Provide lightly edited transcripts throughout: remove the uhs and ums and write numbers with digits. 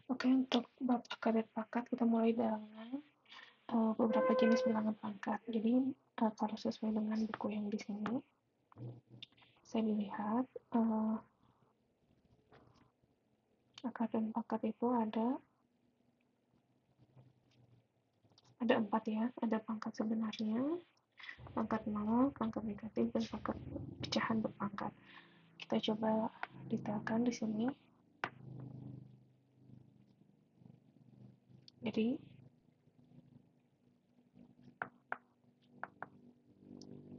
Oke, untuk bab akar dan pangkat kita mulai dengan beberapa jenis bilangan pangkat. Jadi kalau sesuai dengan buku yang di sini, saya dilihat akar dan pangkat itu ada 4 ya. Ada pangkat sebenarnya, pangkat nol, pangkat negatif, dan pangkat pecahan berpangkat. Kita coba detailkan di sini. Jadi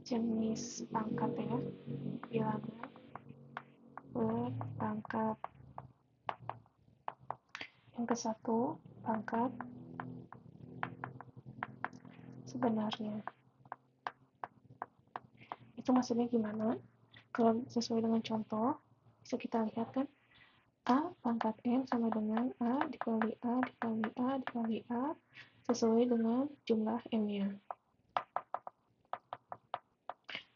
jenis pangkat ya, bilangan berpangkat. Yang ke satu, pangkat sebenarnya. Itu maksudnya gimana? Kalau sesuai dengan contoh, bisa kita lihat kan, A pangkat N sama dengan A dikali A dikali A dikali A sesuai dengan jumlah N-nya.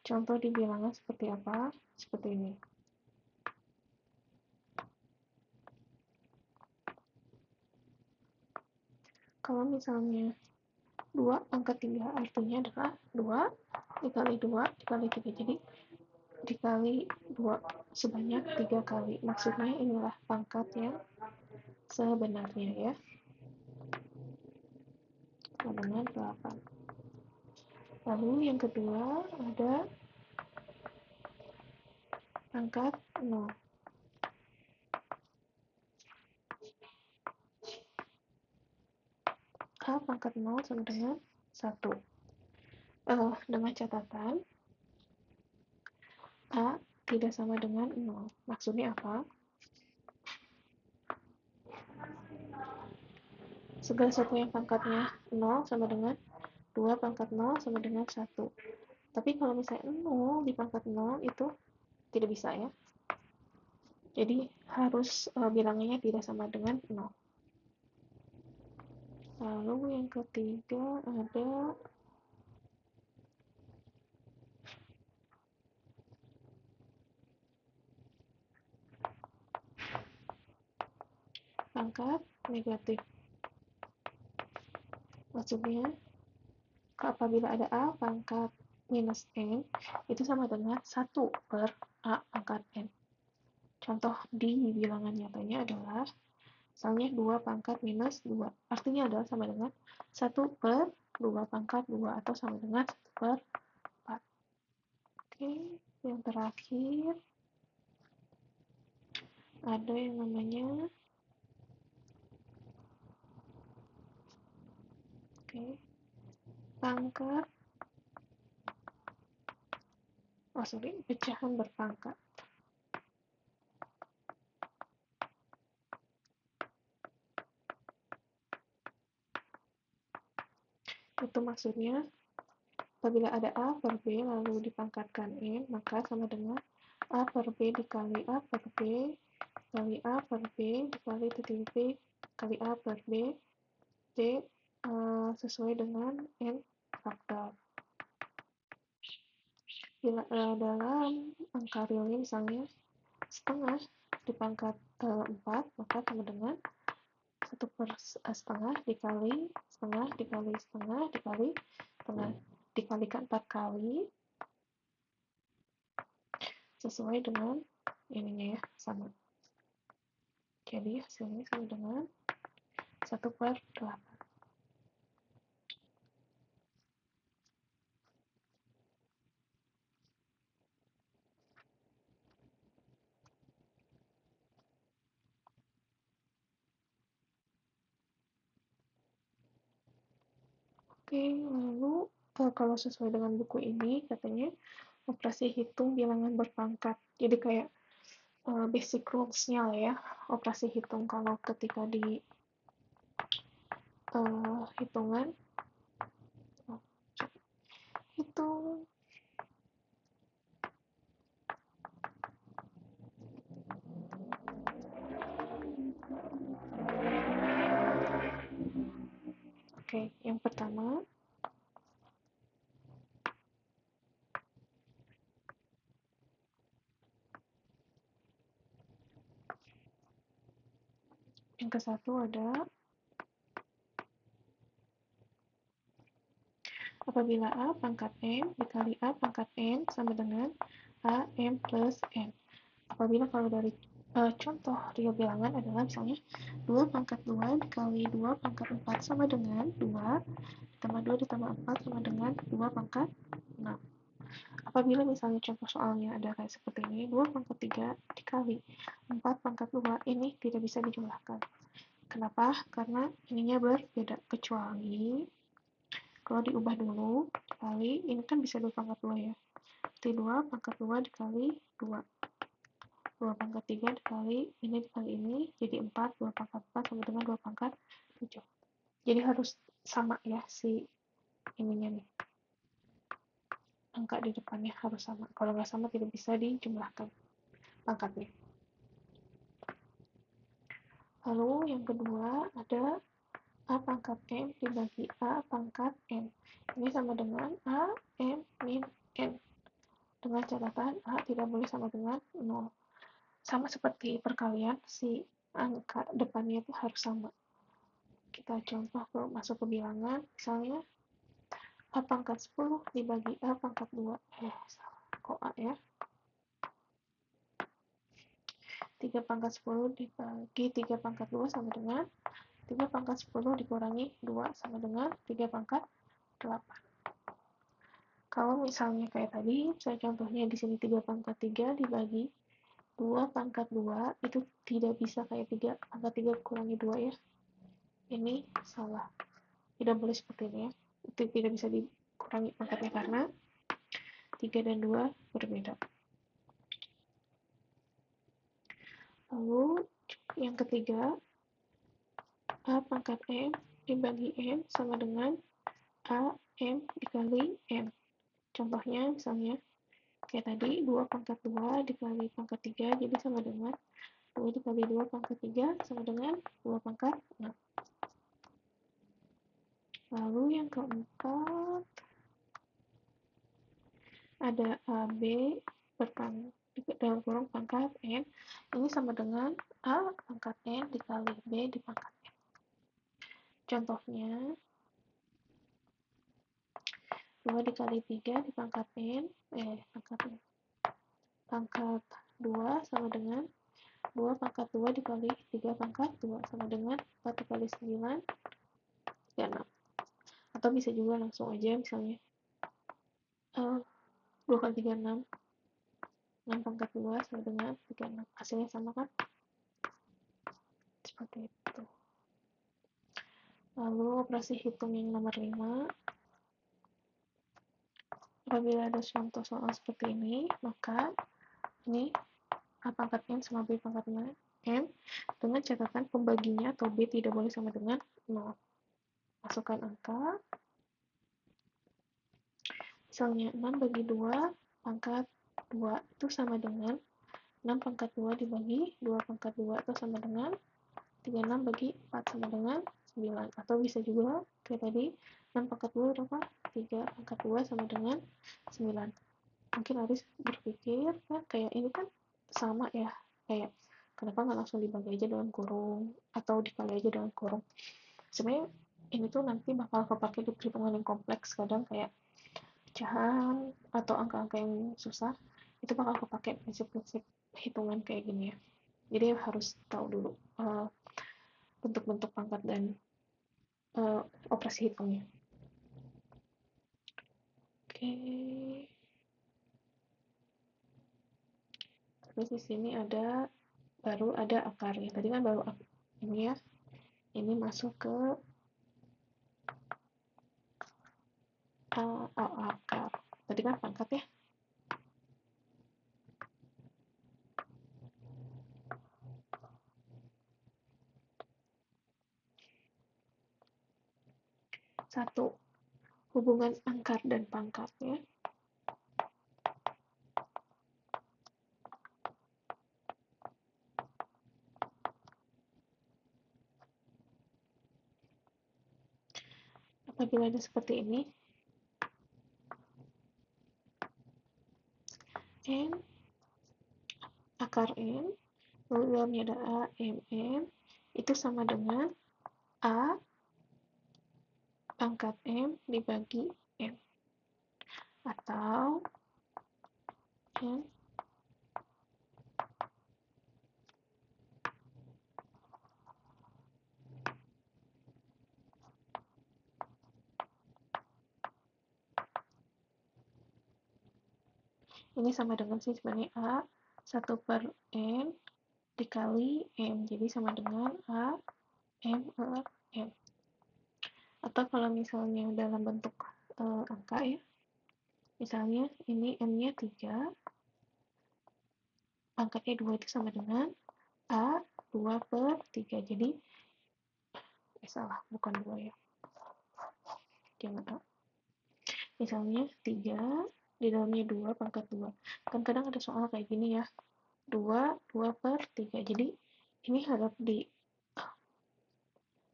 Contoh di bilangan seperti apa? Seperti ini. Kalau misalnya 2 pangkat 3 artinya adalah 2 dikali 2 dikali 3. Jadi dikali 2 sebanyak 3 kali. Maksudnya inilah pangkat yang sebenarnya ya. Sama dengan 8. Lalu yang kedua ada pangkat 0. A pangkat 0 sama dengan 1. Dengan catatan A tidak sama dengan 0. Maksudnya apa? Segala sesuatu yang pangkatnya 0 sama dengan 2 pangkat 0 sama dengan 1. Tapi kalau misalnya 0 di pangkat 0 itu tidak bisa ya. Jadi harus bilangannya tidak sama dengan 0. Lalu yang ketiga ada pangkat negatif. Maksudnya apabila ada A pangkat minus N itu sama dengan 1 per A pangkat N. Contoh di bilangan nyatanya adalah misalnya 2 pangkat minus 2. Artinya adalah sama dengan 1 per 2 pangkat 2 atau sama dengan 1 per 4. Oke, yang terakhir ada yang namanya pangkat pecahan berpangkat. Itu maksudnya apabila ada A per B lalu dipangkatkan N, maka sama dengan A per B dikali A per B dikali A per B dikali titik B kali A per B D sesuai dengan N faktor. Bila dalam angka realnya misalnya setengah dipangkat 4, maka sama dengan 1 per setengah dikali setengah dikali setengah dikali setengah dikalikan 4 kali sesuai dengan ininya ya, sama. Jadi hasilnya sama dengan 1 per 8. Oke, lalu kalau sesuai dengan buku ini katanya operasi hitung bilangan berpangkat. Jadi kayak basic rules-nya lah ya, operasi hitung kalau ketika di hitungan hitung oke, yang pertama Yang ke satu ada apabila A pangkat M dikali A pangkat N sama dengan A M plus N. Apabila kalau dari contoh real bilangan adalah misalnya 2 pangkat 2 dikali 2 pangkat 4 sama dengan 2 ditambah 2 ditambah 4 sama dengan 2 pangkat 6. Apabila misalnya contoh soalnya ada kayak seperti ini, 2 pangkat 3 dikali 4 pangkat 2, ini tidak bisa dijumlahkan. Kenapa? Karena ininya berbeda, kecuali kalau diubah dulu, dikali, ini kan bisa 2 pangkat 2 ya. Berarti 2 pangkat 2 dikali 2. 2 pangkat 3 dikali ini, jadi 4, 2 pangkat 4 sama dengan 2 pangkat 7. Jadi harus sama ya si ininya nih. Angka di depannya harus sama. Kalau nggak sama tidak bisa dijumlahkan pangkatnya. Lalu yang kedua ada A pangkat M dibagi A pangkat N. Ini sama dengan A M min N. Dengan catatan A tidak boleh sama dengan 0. Sama seperti perkalian, si angka depannya itu harus sama. Kita contoh masuk ke bilangan, misalnya A pangkat 10 dibagi A pangkat 2. Salah. Kok A ya? 3 pangkat 10 dibagi 3 pangkat 2 sama dengan 3 pangkat 10 dikurangi 2 sama dengan 3 pangkat 8. Kalau misalnya kayak tadi, saya contohnya di sini 3 pangkat 3 dibagi 2 pangkat 2, itu tidak bisa kayak 3 pangkat 3 kurangi 2 ya. Ini salah. Tidak boleh seperti ini ya. Itu tidak bisa dikurangi pangkatnya karena 3 dan 2 berbeda. Lalu yang ketiga, A pangkat M dibagi N sama dengan A M dikali N. Contohnya misalnya kayak tadi 2 pangkat 2 dikali pangkat 3 jadi sama dengan 2 dikali 2 pangkat 3 sama dengan 2 pangkat 6. Lalu yang keempat ada AB dalam kurung pangkat N, ini sama dengan A pangkat N dikali B di pangkat N. Contohnya 2 dikali 3 di pangkat N, pangkat 2 sama dengan 2 pangkat 2 dikali 3 pangkat 2 sama dengan 4 dikali 9, 36. Atau bisa juga langsung aja misalnya 2 kali 3, 6 pangkat 2 sama dengan 36. Hasilnya sama kan? Seperti itu. Lalu operasi hitung yang nomor 5. Apabila ada contoh soal seperti ini, maka ini A pangkat N sama B pangkat M dengan catatan pembaginya atau B tidak boleh sama dengan 0. Masukkan angka. Misalnya 6 bagi 2 pangkat 2 itu sama dengan 6 pangkat 2 dibagi 2 pangkat 2 itu sama dengan 36 bagi 4 sama dengan 9. Atau bisa juga kayak tadi 6 pangkat 2 berapa? 3 pangkat 2 sama dengan 9. Mungkin harus berpikir kan kayak ini kan sama ya, kayak kenapa nggak langsung dibagi aja dalam kurung atau dikali aja dalam kurung. Sebenarnya ini tuh nanti bakal kepake di perhitungan yang kompleks, kadang kayak pecahan atau angka-angka yang susah itu bakal kepake prinsip-prinsip hitungan kayak gini ya. Jadi harus tahu dulu bentuk-bentuk pangkat dan operasi hitungnya. Oke. Terus di sini baru ada akarnya. Tadi kan baru ini ya. Ini masuk ke akar. Tadi kan pangkat ya. Satu, hubungan angkar dan pangkatnya. Apabila ada seperti ini, N, akar N, lalu dalamnya ada A, M, N, itu sama dengan A pangkat M dibagi M. Atau ya, ini sama dengan sih sebenarnya A 1 per N dikali M. Jadi sama dengan A M per M. Atau kalau misalnya dalam bentuk angka ya, misalnya ini M-nya 3, pangkatnya 2 itu sama dengan A 2 per 3. Jadi, salah, bukan 2 ya. Jangan A. Misalnya 3, di dalamnya 2, pangkat 2. Kan kadang ada soal kayak gini ya. 2 per 3. Jadi, ini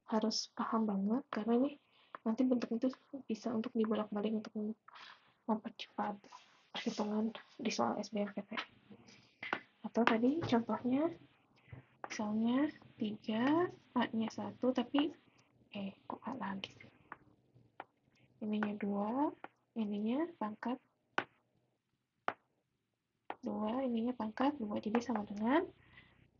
harus paham banget, karena ini nanti bentuk itu bisa untuk dibolak-balik untuk mempercepat perhitungan di soal SBMPTN. Atau tadi contohnya, misalnya 3, A-nya 1, tapi kok A lagi sih? Ininya 2, ininya pangkat 2, ininya pangkat 2. Jadi sama dengan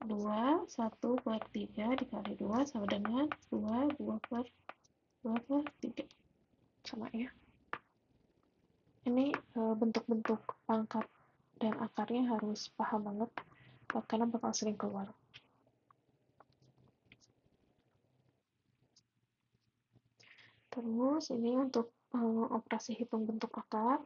2, 1 per 3 dikali 2 sama dengan 2 per 3. Sama ya. Ini bentuk-bentuk pangkat dan akarnya harus paham banget, karena bakal sering keluar. Terus ini untuk operasi hitung bentuk akar.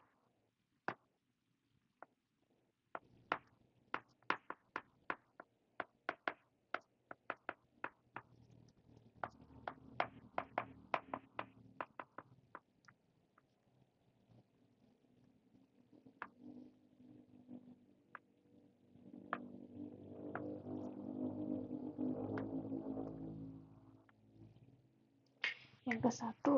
Yang ke satu,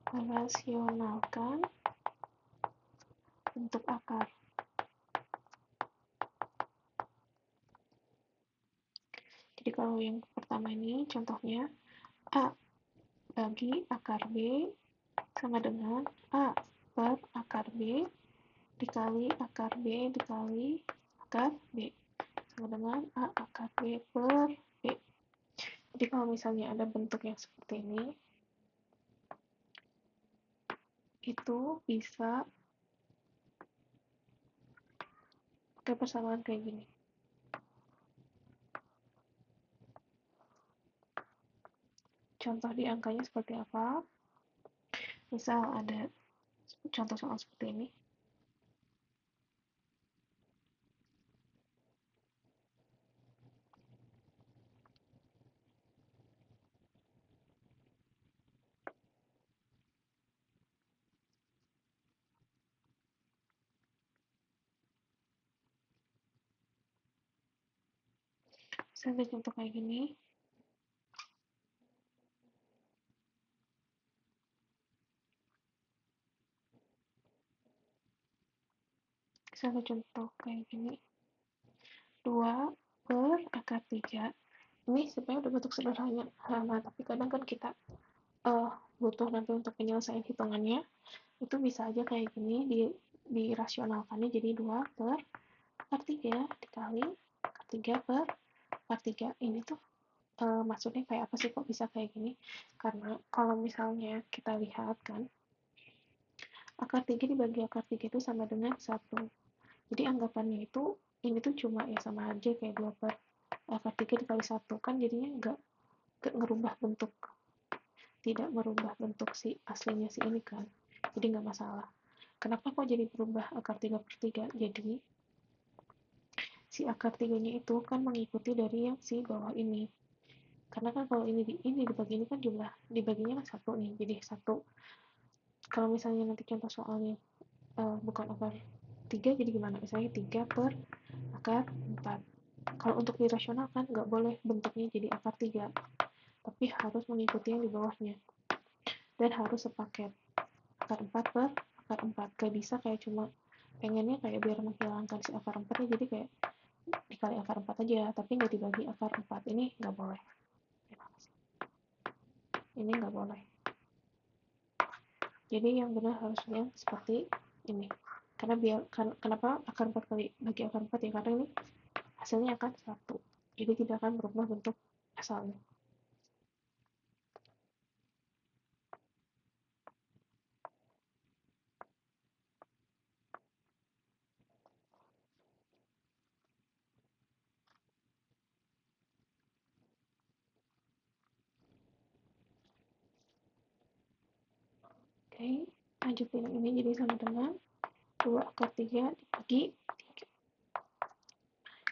merasionalkan bentuk akar. Jadi kalau yang pertama ini contohnya A bagi akar B sama dengan A per akar B dikali akar B dikali akar B sama dengan A akar B per B. Jadi kalau misalnya ada bentuk yang seperti ini, itu bisa pakai persamaan kayak gini. Contoh di angkanya seperti apa? Misal ada contoh soal seperti ini. Misalnya contoh kayak gini. Misalnya contoh kayak gini. 2 per akar 3. Ini sebenarnya udah bentuk sederhana, tapi kadang kan kita butuh nanti untuk penyelesaian hitungannya, itu bisa aja kayak gini, dirasionalkannya jadi 2 per akar 3 dikali akar 3 per akar 3. Ini tuh maksudnya kayak apa sih, kok bisa kayak gini? Karena kalau misalnya kita lihat kan, akar 3 dibagi akar 3 itu sama dengan 1. Jadi anggapannya itu, ini tuh cuma ya sama aja kayak 2 per akar 3 dikali 1. Kan jadinya nggak ngerubah bentuk, tidak merubah bentuk si aslinya si ini kan. Jadi nggak masalah. Kenapa kok jadi berubah akar 3 per 3? Jadi si akar 3-nya itu kan mengikuti dari yang si bawah ini. Karena kan kalau ini dibagi ini kan jumlah dibaginya kan 1 nih, jadi 1. Kalau misalnya nanti contoh soalnya bukan akar 3, jadi gimana? Misalnya 3 per akar 4. Kalau untuk dirasionalkan nggak boleh bentuknya jadi akar 3, tapi harus mengikuti yang di bawahnya. Dan harus sepaket. Akar 4 per akar 4. Gak bisa kayak cuma pengennya kayak biar menghilangkan si akar 4-nya, jadi kayak dikali akar 4 aja, tapi nggak dibagi akar 4. Ini nggak boleh. Ini nggak boleh. Jadi yang benar harusnya seperti ini. Karena kenapa akar 4 kali bagi akar 4 ya? Karena ini hasilnya akan 1. Jadi tidak akan berubah bentuk asalnya. Oke, lanjutin ini jadi sama dengan 2 akar 3 dibagi 3.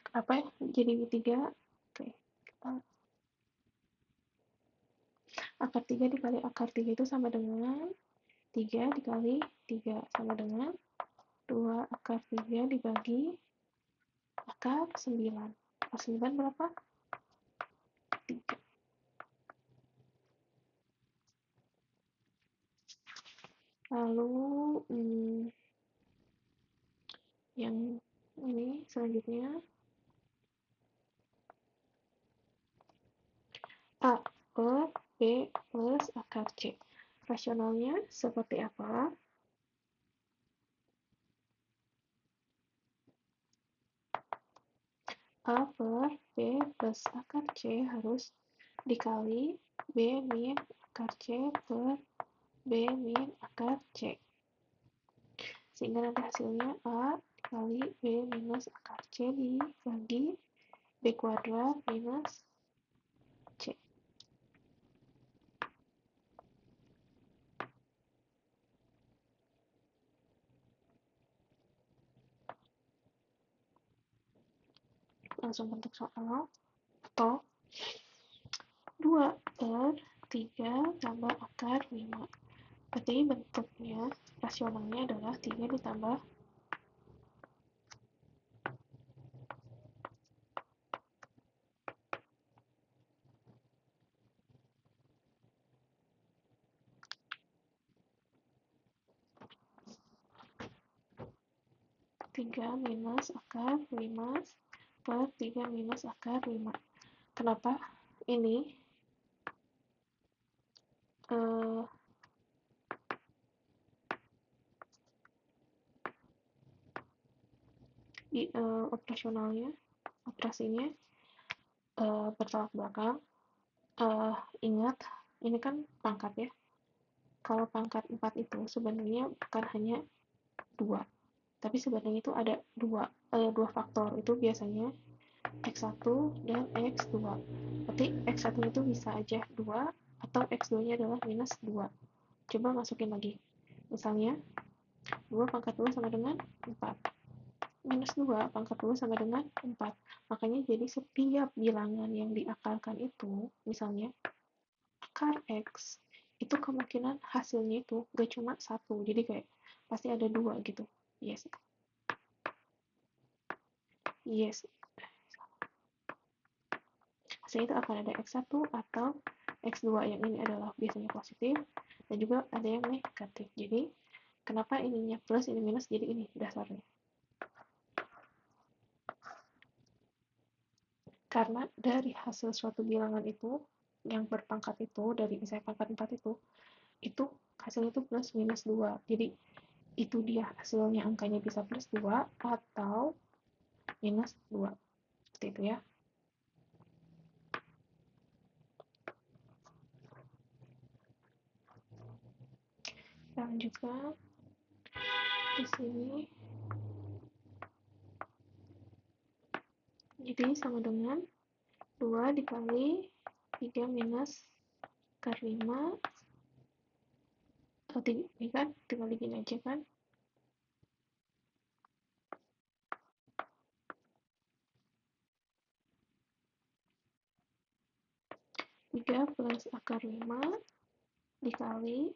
Kenapa ya jadi 3? Oke, kita akar 3 dikali akar 3 itu sama dengan 3 dikali 3 sama dengan 2 akar 3 dibagi akar 9. Akar 9 berapa? 3. Lalu yang ini selanjutnya A per B plus akar C. Rasionalnya seperti apa? A per B plus akar C harus dikali B min akar C per B min akar C. Sehingga nanti hasilnya A dikali B minus akar C dibagi B kuadrat minus C. Langsung bentuk soal. Atau 2 per 3 tambah akar 5. Berarti bentuknya, rasionalnya adalah 3 ditambah 3 minus akar 5 per 3 minus akar 5. Kenapa ini operasionalnya, operasinya bertolak belakang. Ingat, ini kan pangkat ya. Kalau pangkat 4 itu sebenarnya bukan hanya 2, tapi sebenarnya itu ada dua faktor. Itu biasanya X1 dan X2. Berarti X1 itu bisa aja 2 atau X2-nya adalah minus 2. Coba masukin lagi. Misalnya 2 pangkat 2 sama dengan 4. Minus 2 pangkat 2 sama dengan 4. Makanya jadi setiap bilangan yang diakalkan itu, misalnya akar X, itu kemungkinan hasilnya itu gak cuma 1. Jadi kayak pasti ada 2 gitu. Yes. Yes. Hasilnya itu akan ada X1 atau X2. Yang ini adalah biasanya positif dan juga ada yang negatif. Jadi kenapa ininya plus, ini minus, jadi ini dasarnya. Karena dari hasil suatu bilangan itu, yang berpangkat itu, dari misalnya pangkat 4 itu hasilnya itu plus minus 2. Jadi itu dia hasilnya, angkanya bisa plus 2 atau minus 2. Seperti itu ya. Kita lanjutkan di sini. Jadi sama dengan 2 dikali 3 minus akar 5. Ini kan tinggal digini aja kan. 3 plus akar 5 dikali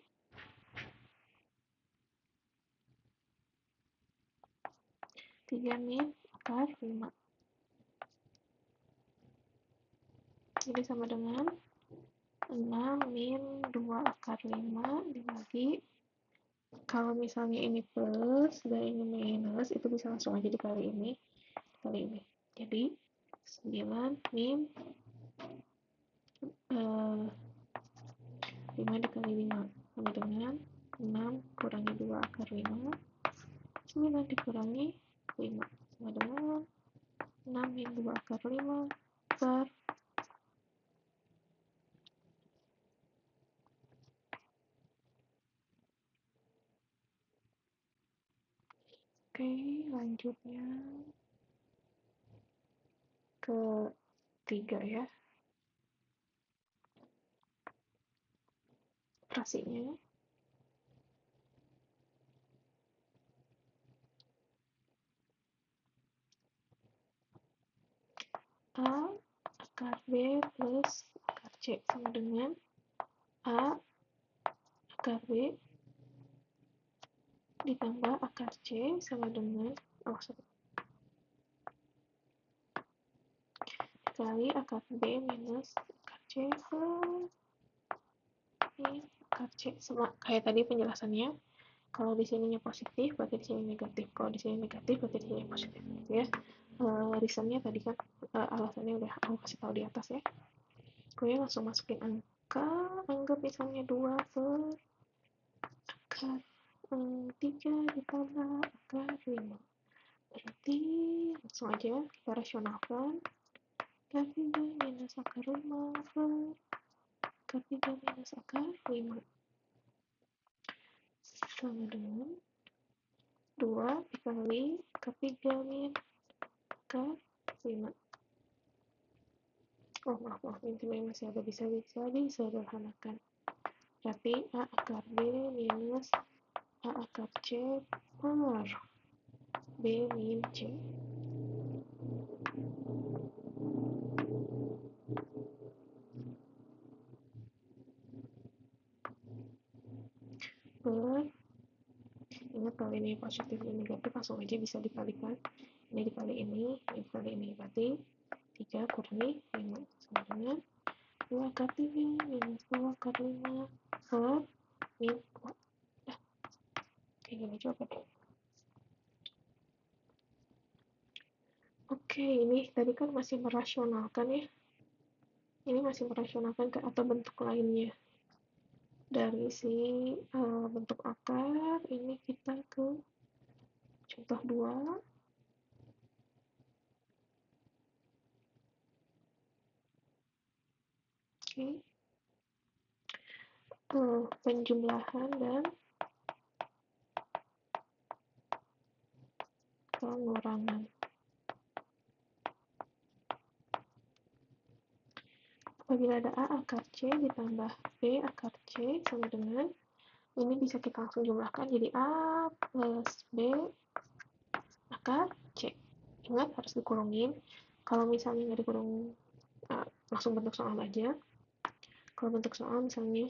3 min akar 5. Jadi sama dengan 6 min 2 akar 5 dibagi, kalau misalnya ini plus dan ini minus, itu bisa langsung aja dikali ini, kali ini. Jadi 9 min 5 dikali 5 sama dengan 6 kurangi 2 akar 5, 9 dikurangi 5 sama dengan 6 min 2 akar 5 per Oke, lanjutnya ke 3 ya. Operasinya A akar B plus akar C sama dengan A akar B ditambah akar C sama dengan kali akar B minus akar C plus akar C. Sama kayak tadi penjelasannya, kalau di sininya positif berarti di sini negatif, kalau di sini negatif berarti di sini positif gitu ya. Reasonnya tadi kan alasannya udah aku kasih tahu di atas ya. Gue langsung masukin angka, anggap misalnya 2 per akar 3 ditambah akar 5. Berarti langsung aja kita rasionalkan. Akar 3 minus akar 5 per akar 3 minus akar 5 sama dengan 2 dikali akar 3 min akar 5. Maaf, ini masih ada bisa disederhanakan. Berarti A akar B minus A akar C per B min C. Per, ingat kalau ini positif dan negatif langsung aja bisa dikalikan. Ini dikali ini dikali ini. Berarti 3 kurangi 5 sama dengan 2 akar 3 minus 2 akar 5 per min 2. Kayak gini coba deh. Oke, ini tadi kan masih merasionalkan ya. Ini masih merasionalkan ke atau bentuk lainnya. Dari si bentuk akar, ini kita ke contoh 2. Oke. Penjumlahan dan pengurangan. Apabila ada A akar C ditambah B akar C sama dengan, ini bisa kita langsung jumlahkan jadi A plus B akar C. Ingat harus dikurungin. Kalau misalnya nggak dikurung, langsung bentuk soal aja. Kalau bentuk soal misalnya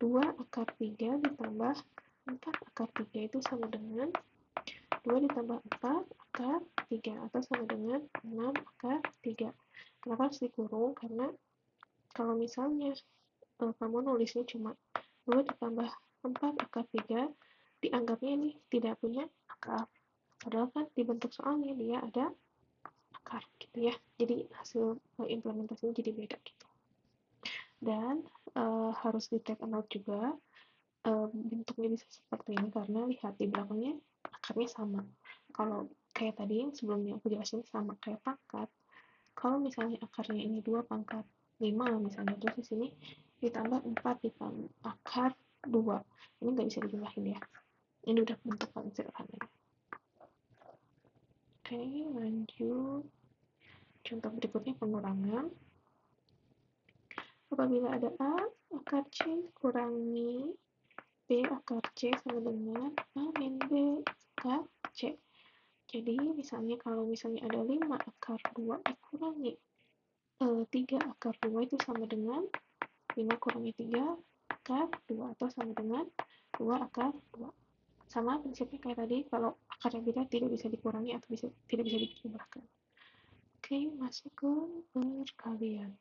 2 akar 3 ditambah 4 akar 3 itu sama dengan 2 ditambah 4 akar 3 atau sama dengan 6 akar 3. Kenapa harus dikurung? Karena kalau misalnya kamu nulisnya cuma 2 ditambah 4 akar 3, dianggapnya ini tidak punya akar. Padahal kan di bentuk soalnya dia ada akar gitu ya. Jadi hasil implementasinya jadi beda gitu. Dan harus di take note juga bentuknya bisa seperti ini karena lihat di belakangnya akarnya sama. Kalau kayak tadi yang sebelumnya aku jelasin sama kayak pangkat, kalau misalnya akarnya ini 2 pangkat 5 misalnya, terus di sini ditambah 4 ditambah akar 2, ini nggak bisa dijumlahin ya. Ini udah bentuk paling sederhana. Oke, lanjut. Contoh berikutnya pengurangan. Apabila ada A akar C kurangi B akar C sama dengan A min B akar C. Jadi misalnya kalau misalnya ada 5 akar 2 dikurangi 3 akar 2 itu sama dengan 5 kurangi 3 akar 2 atau sama dengan 2 akar 2. Sama prinsipnya kayak tadi, kalau akarnya beda tidak bisa dikurangi atau tidak bisa dijumlahkan. Oke, masuk ke perkalian.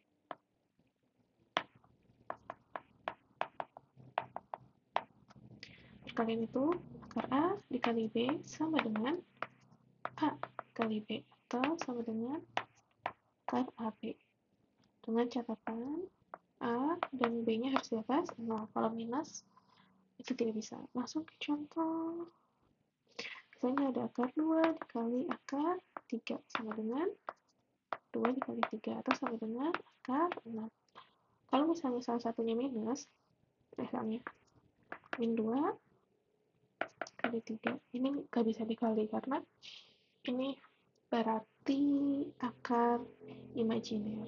Perkalian itu akar A dikali B sama dengan A kali B. atau sama dengan akar AB. Dengan catatan A dan B-nya harus di atas 0. Kalau minus, itu tidak bisa. Langsung ke contoh. Misalnya ada akar 2 dikali akar 3 sama dengan 2 dikali 3 atau sama dengan akar 6. Kalau misalnya salah satunya minus, misalnya min 2 kali 3, ini nggak bisa dikali karena ini berarti akar imajiner.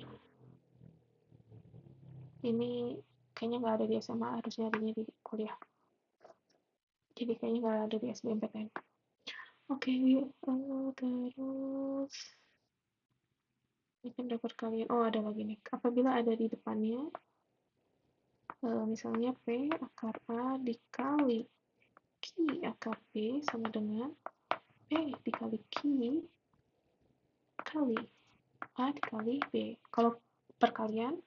Ini kayaknya nggak ada di SMA, harusnya adanya di kuliah. Jadi kayaknya nggak ada di SBMPTN. Oke, terus ini kan dapat kalian. Oh, ada lagi nih. Apabila ada di depannya, misalnya P akar A dikali Q akar B sama dengan P dikali Q kali A dikali B. Kalau perkalian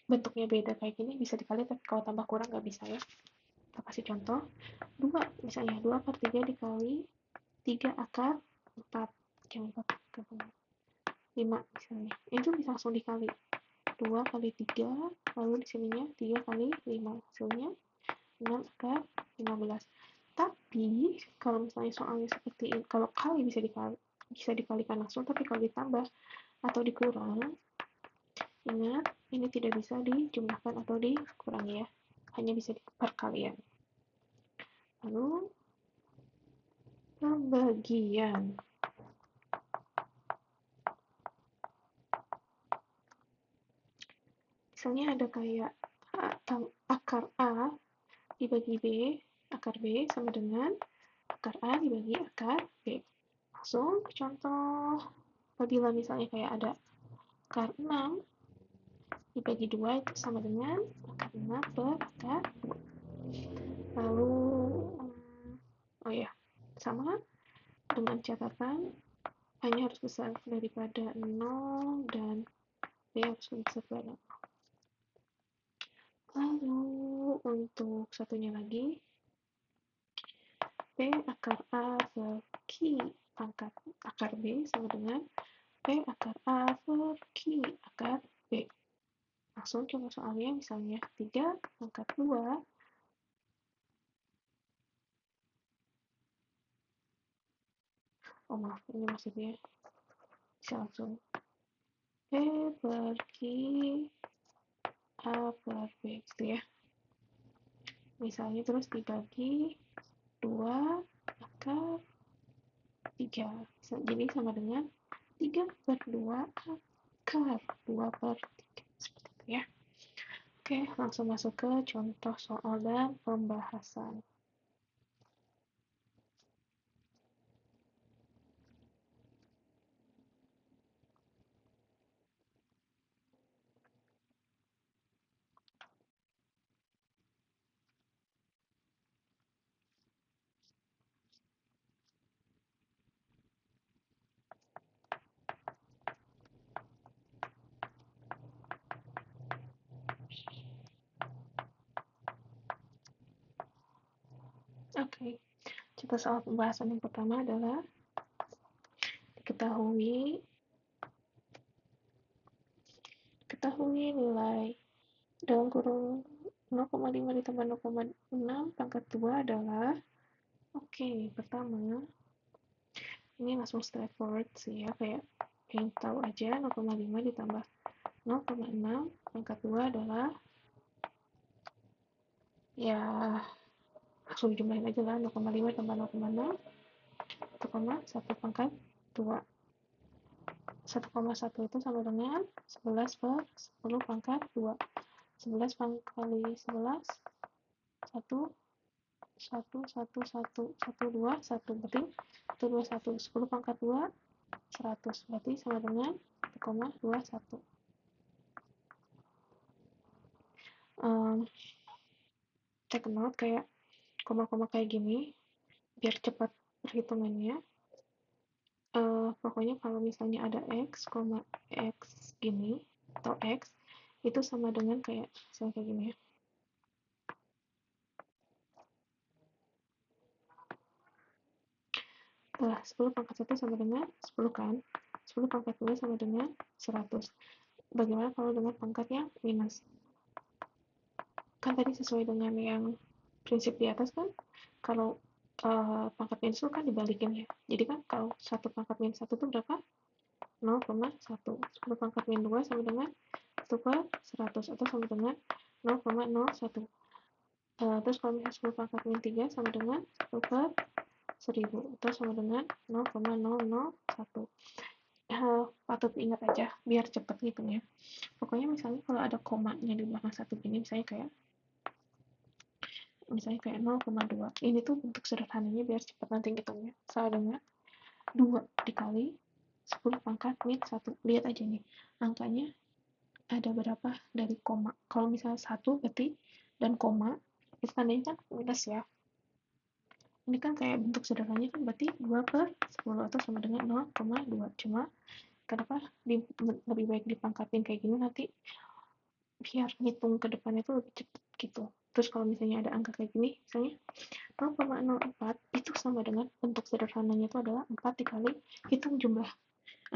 bentuknya beda kayak gini bisa dikali, tapi kalau tambah kurang nggak bisa ya. Kita kasih contoh. 2, misalnya 2 akar 3 dikali 3 akar 4. Jangan 5 misalnya. Itu bisa langsung dikali. 2 kali 3, lalu di sininya 3 kali 5. Hasilnya 6 akar 15. Tapi, kalau misalnya soalnya seperti ini, kalau kali bisa dikalikan langsung, tapi kalau ditambah atau dikurang, ingat, ini tidak bisa dijumlahkan atau dikurangi ya. Hanya bisa perkalian. Lalu, pembagian. Misalnya ada kayak akar A dibagi B, akar B sama dengan akar A dibagi akar B. Langsung ke contoh. Apabila misalnya kayak ada akar 6 dibagi 2 itu sama dengan akar 6 per akar 2. Lalu, oh ya, sama dengan catatan A-nya harus besar daripada 0 dan B harus lebih besar daripada 0. Lalu, untuk satunya lagi, P akar A per Q pangkat akar B sama dengan P akar A per Q akar B. Langsung coba soalnya, misalnya 3 pangkat 2. Oh maaf, ini maksudnya bisa langsung P per Q A per B gitu ya. Misalnya terus dibagi 2 akar 3. Jadi sama dengan 3 per 2 akar 2 per 3. Seperti itu ya. Oke, langsung masuk ke contoh soal dan pembahasan. Oke, contoh soal pembahasan yang pertama adalah diketahui nilai dalam kurung 0,5 ditambah 0,6 pangkat 2 adalah, oke, pertama ini langsung straightforward sih ya, kayak yang tahu aja 0,5 ditambah 0,6 pangkat 2 adalah, ya langsung jumlahin aja lah, 0,5 tambah 0,6 1,1 pangkat 2. 1,1 itu sama dengan 11 per 10 pangkat 2. 11 kali 11 1 1 1 1 1 2 1 berarti 1 2 1 10 pangkat 2 100 berarti sama dengan 1,21. Take note kayak koma-koma kayak gini biar cepat perhitungannya. Pokoknya kalau misalnya ada x, x gini atau x itu sama dengan kayak misalnya kayak gini ya. Nah, 10 pangkat 1 sama dengan 10 kan. 10 pangkat 2 sama dengan 100. Bagaimana kalau dengan pangkat yang minus? Kan tadi sesuai dengan yang prinsip di atas kan, kalau pangkat minus itu kan dibalikin ya. Jadi kan kalau 1 pangkat minus 1 itu berapa? 0,1. 10 pangkat min 2 sama dengan 1 per 100 atau sama dengan 0,01. Terus kalau misalnya 10 pangkat min 3 sama dengan 1 per 1000 atau sama dengan 0,001. Patut diingat aja biar cepet ngitungnya. Pokoknya misalnya kalau ada komanya di belakang satu gini, misalnya kayak 0,2. Ini tuh bentuk sederhananya biar cepat nanti ngitungnya. Sama dengan 2 dikali 10 pangkat min 1. Lihat aja nih, angkanya ada berapa dari koma. Kalau misalnya 1 berarti dan koma, itu tandanya kan minus ya. Ini kan kayak bentuk sederhananya kan berarti 2 per 10 atau sama dengan 0,2. Cuma kenapa lebih baik dipangkatin kayak gini, nanti biar ngitung ke depannya tuh lebih cepet gitu. Terus kalau misalnya ada angka kayak gini, misalnya 0,04, itu sama dengan bentuk sederhananya itu adalah 4 dikali hitung jumlah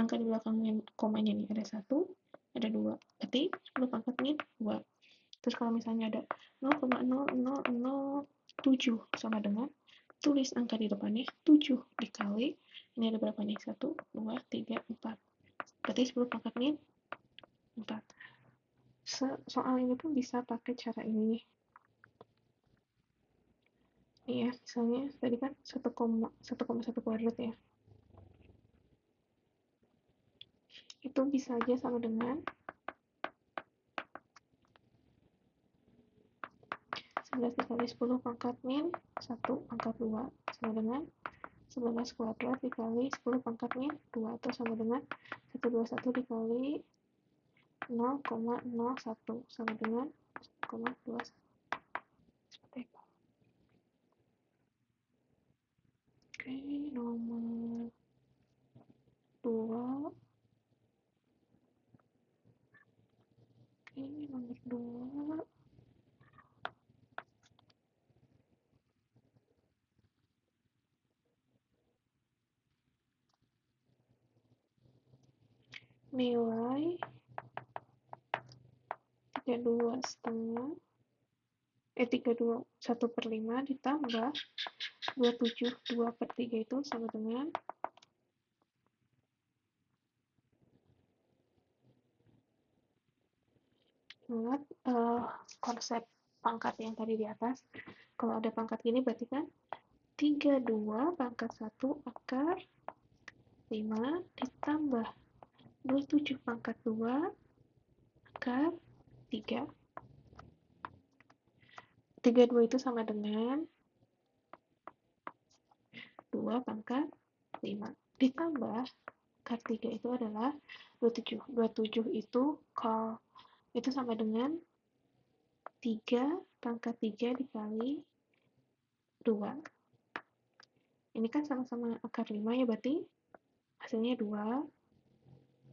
angka di belakangnya komanya nih, ada 1, ada 2, berarti 10 pangkat min 2. Terus kalau misalnya ada 0,0007 sama dengan tulis angka di depannya 7 dikali, ini ada berapa nih, 1, 2, 3, 4, berarti 10 pangkat min 4. Soal ini tuh bisa pakai cara ini. Iya, misalnya tadi kan 1,1 kuadrat ya. Itu bisa aja sama dengan 11 dikali 10 pangkat min 1 pangkat 2 sama dengan 11 kuadrat dikali 10 pangkat min 2 atau sama dengan 121 dikali 0,01 sama dengan 0,21. Seperti itu. Oke, nomor 2. Oke, nomor 2. Nilai 32,5 32 1/5 ditambah 27 2/3 itu sama dengan ingat konsep pangkat yang tadi di atas. Kalau ada pangkat gini berarti kan 32 pangkat 1 akar 5 ditambah 27 pangkat 2 akar 3. 32 itu sama dengan 2 pangkat 5 ditambah akar 3 itu adalah 27. 27 itu sama dengan 3 pangkat 3 dikali 2. Ini kan sama-sama akar 5 ya, berarti hasilnya 2.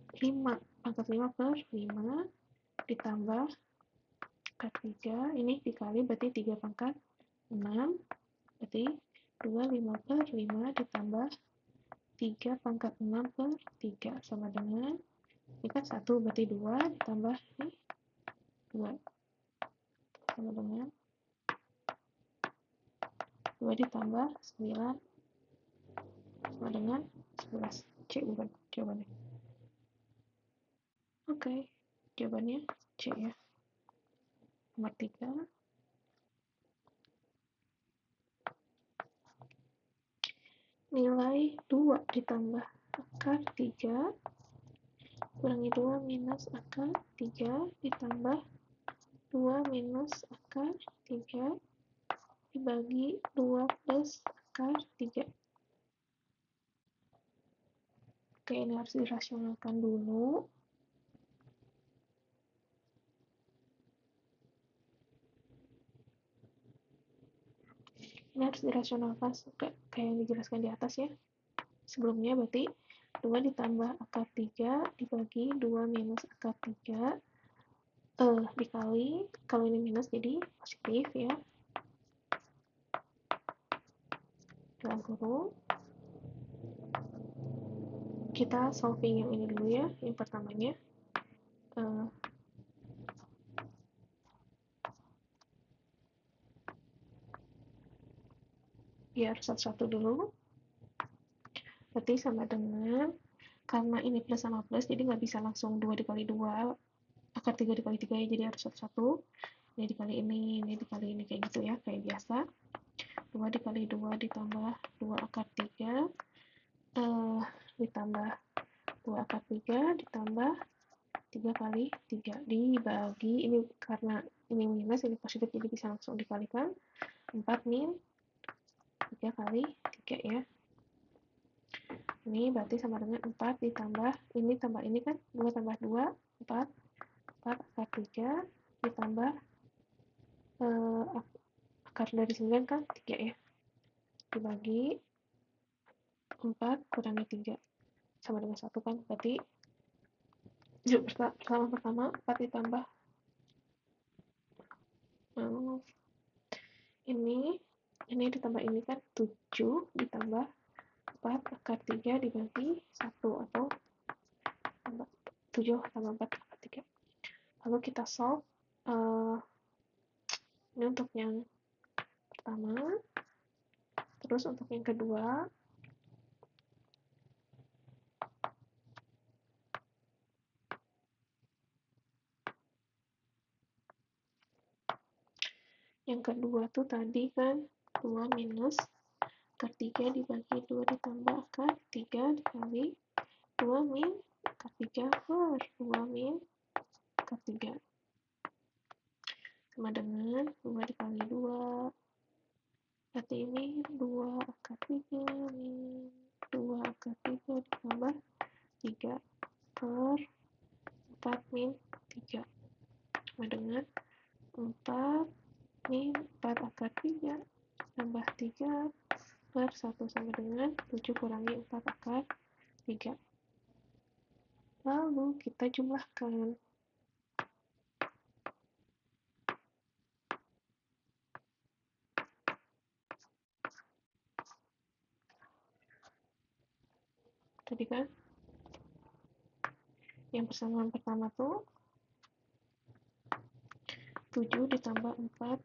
5 pangkat 5 per 5 ditambah akar 3, ini dikali berarti 3 pangkat 6, berarti 25 per 5 ditambah 3 pangkat 6 per 3 sama dengan, ini kan 1 berarti 2 ditambah ini 2 sama dengan 2 ditambah 9 sama dengan 11. C bukan jawabannya. Oke, jawabannya C ya. Nomor 3. Nilai 2 ditambah akar 3 kurangi 2 minus akar 3 ditambah 2 minus akar 3 dibagi 2 plus akar 3. Oke, ini harus dirasionalkan dulu. Ini harus dirasionalkan kayak yang dijelaskan di atas ya. Sebelumnya berarti 2 ditambah akar 3 dibagi 2 minus akar 3 dikali, kalau ini minus jadi positif ya, dalam kurung kita solving yang ini dulu ya. Yang pertamanya biar satu-satu dulu. Berarti sama dengan, karena ini plus sama plus, jadi nggak bisa langsung 2 dikali 2, akar 3 dikali 3 ya, jadi harus satu-satu. Ini dikali ini dikali ini, kayak gitu ya, kayak biasa. 2 dikali 2 ditambah 2 akar 3, ditambah 2 akar 3, ditambah 3 kali 3, dibagi, ini karena ini minus, ini positif, jadi bisa langsung dikalikan, 4 min 3 kali 3 ya. Ini berarti sama dengan 4 ditambah, ini tambah ini kan, 2 tambah 2, 4 akar 3, ditambah akar dari 9 kan 3 ya, dibagi 4 kurangi 3 sama dengan 1 kan, berarti yuk pertama 4 ditambah ini ditambah ini kan 7 ditambah 4 akar 3 dibagi 1 atau 7 tambah 4 akar 3. Lalu kita solve ini untuk yang pertama, terus untuk yang kedua tuh tadi kan 2 minus akar 3 dibagi 2 ditambah akar 3 dikali 2 min akar 3 per 2 min akar 3 sama dengan 2 dikali 2, berarti ini 2 akar 3 min 2 akar 3 ditambah 3 per 4 min 3 sama dengan 4 min 4 akar 3 tambah 3 per 1 sama dengan 7 kurangi 4 akar 3. Lalu kita jumlahkan. Tadi kan yang persamaan pertama tuh 7 ditambah 4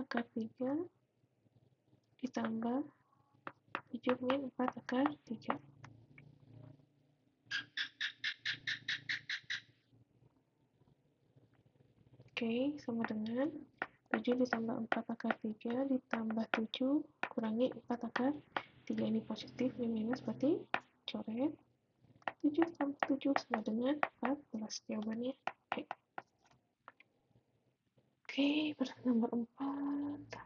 akar 3 ditambah 7 min 4 akar 3. Oke, sama dengan 7 ditambah 4 akar 3 ditambah 7 kurangi 4 akar 3, ini positif, ini minus, berarti coret 7 tambah 7 sama dengan 14 jawabannya. Oke, pertanyaan nomor 4.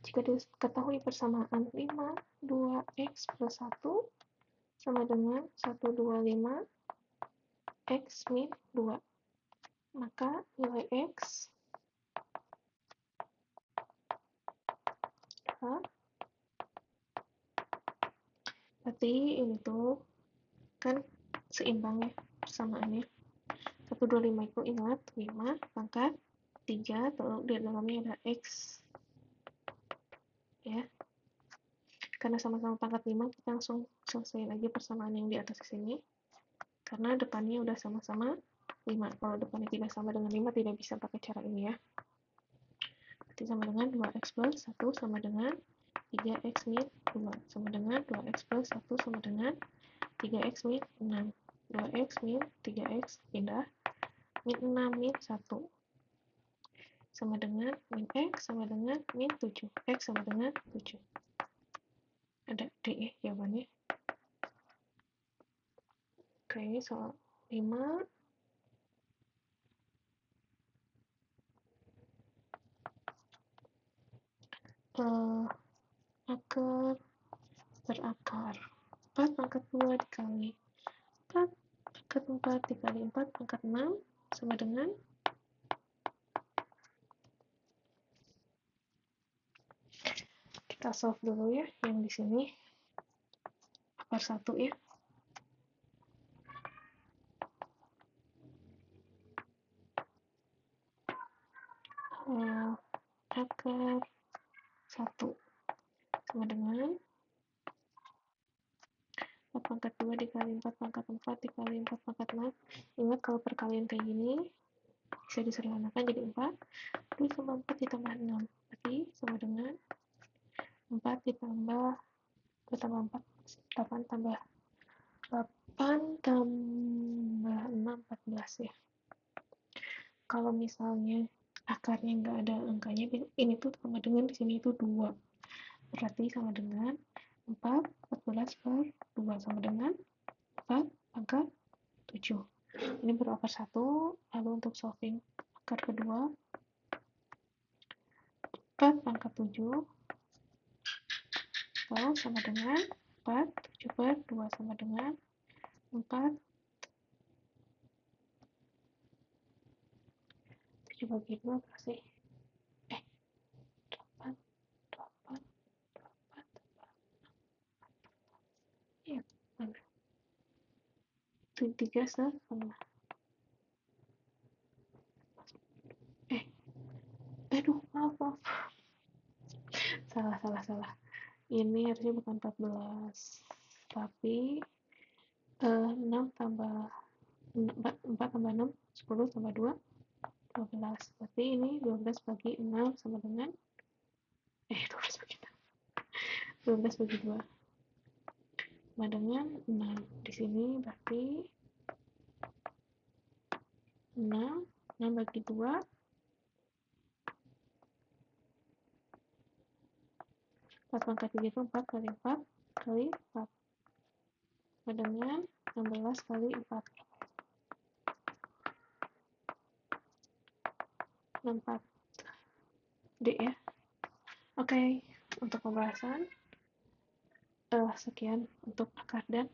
Jika diketahui persamaan 5, 2x plus 1 sama dengan 125 x min 2, maka nilai x berarti ini tuh kan seimbang ya persamaannya. 125 itu ingat 5 pangkat 3, terus di dalamnya ada x ya, karena sama-sama pangkat 5 kita langsung selesaiin aja persamaan yang di atas sini karena depannya udah sama-sama 5. Kalau depannya tidak sama dengan 5 tidak bisa pakai cara ini ya. Berarti sama dengan 2x plus 1 sama dengan 3x min 2 sama dengan 2x plus 1 sama dengan 3x min 6. 2x min 3x pindah min 6 min 1 sama dengan min x sama dengan min 7. X sama dengan 7. Ada D ya jawabannya. Oke, soal 5. Akar berakar. 4 pangkat 2 dikali 4 pangkat 4 dikali 4 pangkat 6 sama dengan kita solve dulu ya yang di sini akar 1 ya. akar 1 sama dengan 4 pangkat 2 dikali 4 pangkat 4 dikali 4 pangkat 6. Ingat kalau perkalian kayak gini bisa disederhanakan jadi 4. 2 tambah 4 ditambah 6. Berarti sama dengan 4 ditambah 2 tambah 4, 8 tambah 8 tambah 6, 14 ya. Kalau misalnya akarnya nggak ada angkanya, ini tuh sama dengan di sini itu 2. Berarti sama dengan 14 per 2 sama dengan 4 pangkat 7. Ini baru akar 1, lalu untuk solving akar kedua 4 pangkat 7 sama dengan 4, 7 per 2 sama dengan 4, 7 bagi 2 berapa sih? 8, 8, 8, iya, mana? 3 setengah. Maaf. Salah. Ini harusnya bukan 14, tapi 6 tambah 4 tambah 6, 10 tambah 2, 12. Berarti ini 12 bagi 6 sama dengan 12 bagi 6. 12 bagi 2 sama dengan 6. Di sini berarti 6 bagi 2, 4 pangkat 3 itu 4 kali 4 kali 4 sama dengan 16 kali 4, 64 D ya. Oke, untuk pembahasan sekian untuk akar dan